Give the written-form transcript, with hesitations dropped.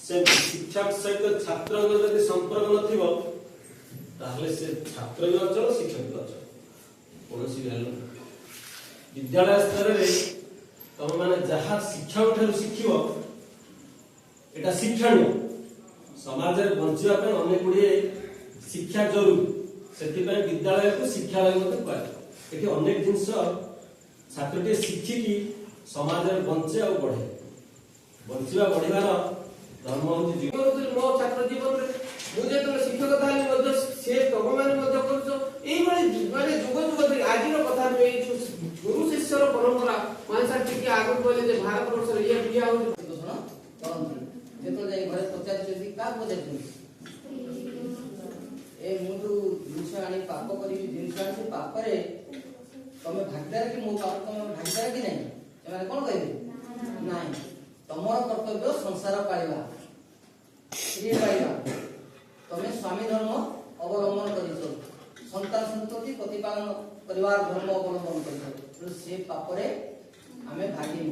शिक्षक सहित छात्र यदि संपर्क नथिबो ताहले से छात्र भी अचल शिक्षक भी अचल कोनोसी वैल्यू विद्यालय स्तर रे तुम माने जहा शिक्षक ठाରୁ शिखिबो एटा शिक्षण समाज रे बंचिया पे अनेक गुडी शिक्षा जरूरी सेति पय विद्यालय को शिक्षालय मते पाए एठी अनेक जिंस छात्रटी शिखि की समाज रे बंचे आ बढ़े बंचिवा बढ़िवार धर्म होती जीवन मो छात्र जीवन रे मुझे तो शिक्षक थाली मध्य से तब माने मध्य करछो एई बळे माने जुग जुग धरि आजिर कथा नै गुरु शिष्यर परंपरा मानसा टिके आगु बोले जे भारत वर्ष रे ये बिया हो तो सुनो करन जे तो जाई घरे पचार छी का बोले ए मुंडू जिंस आनी पाप करी जिंस आनी पाप रे तमे भागदार कि मो पाप तमे भागदार कि नै एमाने कोन कहबे नाही तमर कर्तव्य संसार पाइबा ये पाइबा तमे स्वामी धर्म अवलंबन करिसो संतान संतति प्रतिपालन परिवार धर्म अवलंबन करिसो से पापरे हमें भागी